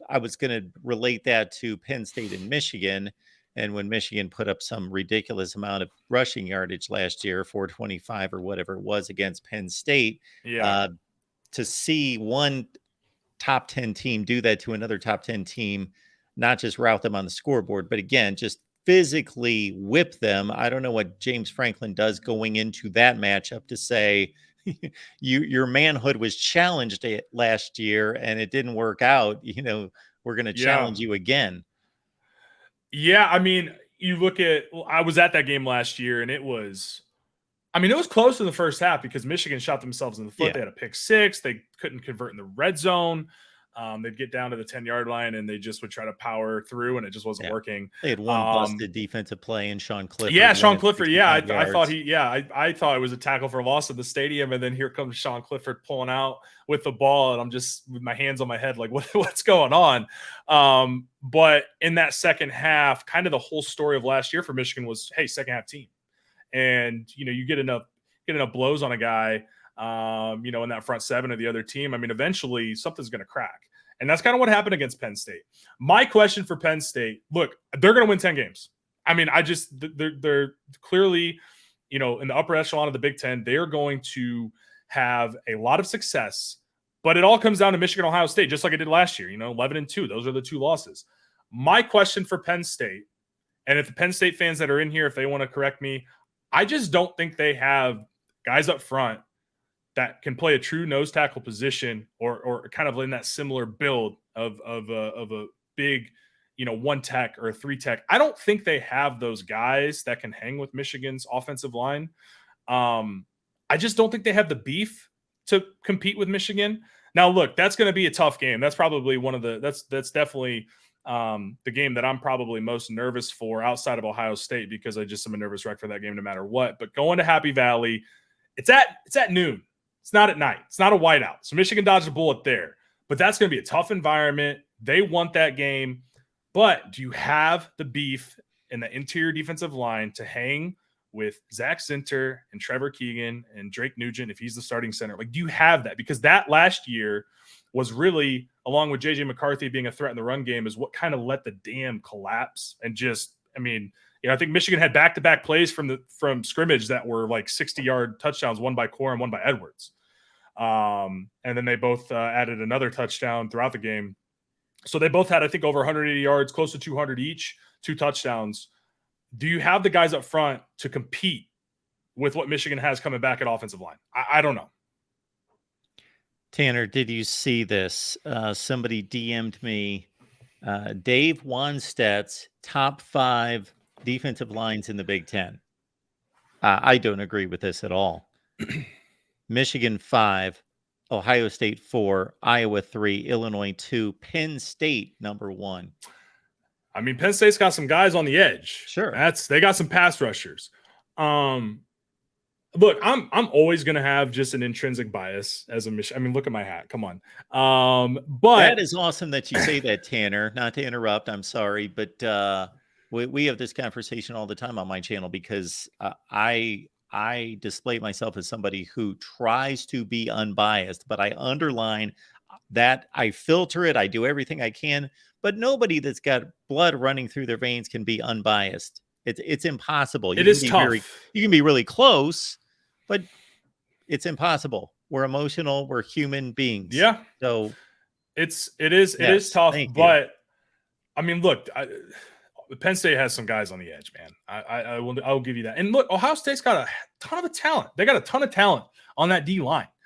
I was going to relate that to Penn State and Michigan. And when Michigan put up some ridiculous amount of rushing yardage last year, 425 or whatever it was against Penn State, Yeah. To see one top 10 team do that to another top 10 team, not just route them on the scoreboard, but again, just physically whip them. I don't know what James Franklin does going into that matchup to say your manhood was challenged last year and it didn't work out. We're going to challenge you again. Yeah, I mean, you look at I was at that game last year and it was close in the first half because Michigan shot themselves in the foot. Yeah. They had a pick six. They couldn't convert in the red zone. They'd get down to the 10-yard line and they just would try to power through and it just wasn't working. They had one busted defensive play in Sean Clifford. Yeah, Sean Clifford. Yeah, I thought I thought it was a tackle for loss at the stadium. And then here comes Sean Clifford pulling out with the ball. And I'm just with my hands on my head, like, what's going on? But in that second half, kind of the whole story of last year for Michigan was, hey, second half team. And, you get enough blows on a guy, in that front seven of the other team. I mean, eventually something's going to crack. And that's kind of what happened against Penn State. My question for Penn State, look, they're going to win 10 games. I mean, they're clearly, in the upper echelon of the Big Ten, they're going to have a lot of success, but it all comes down to Michigan, Ohio State, just like it did last year, 11-2. Those are the two losses. My question for Penn State, and if the Penn State fans that are in here, if they want to correct me, I just don't think they have guys up front that can play a true nose tackle position or kind of in that similar build of a big, one tech or a three tech. I don't think they have those guys that can hang with Michigan's offensive line. I just don't think they have the beef to compete with Michigan. Now, look, that's going to be a tough game. That's probably that's definitely the game that I'm probably most nervous for outside of Ohio State because I just am a nervous wreck for that game no matter what. But going to Happy Valley, it's at noon. It's not at night. It's not a whiteout. So Michigan dodged a bullet there. But that's going to be a tough environment. They want that game. But do you have the beef in the interior defensive line to hang with Zach Zinter and Trevor Keegan and Drake Nugent if he's the starting center? Like, do you have that? Because that last year was really, along with J.J. McCarthy being a threat in the run game, is what kind of let the dam collapse. And just, I think Michigan had back-to-back plays from scrimmage that were like 60-yard touchdowns, one by Core and one by Edwards. And then they both added another touchdown throughout the game. So they both had, I think, over 180 yards, close to 200 each, 2 touchdowns. Do you have the guys up front to compete with what Michigan has coming back at offensive line? I don't know. Tanner, did you see this? Somebody DM'd me Dave Wannstedt's top 5 defensive lines in the Big Ten. I don't agree with this at all. Michigan 5, Ohio State 4, Iowa 3, Illinois 2, Penn State number 1. I mean, Penn State's got some guys on the edge. Sure. They got some pass rushers. Look, I'm always going to have just an intrinsic bias as a Michigan. I mean, look at my hat. Come on. But that is awesome that you say that, Tanner. Not to interrupt, I'm sorry, but we have this conversation all the time on my channel because I display myself as somebody who tries to be unbiased, but I underline that I filter it. I do everything I can, but nobody that's got blood running through their veins can be unbiased. It's impossible. It is tough. You can be really close, but it's impossible. We're emotional. We're human beings. Yeah. So it is tough, but I mean, look, Penn State has some guys on the edge, man. I'll give you that. And look, Ohio State's got a ton of talent. They got a ton of talent on that D line.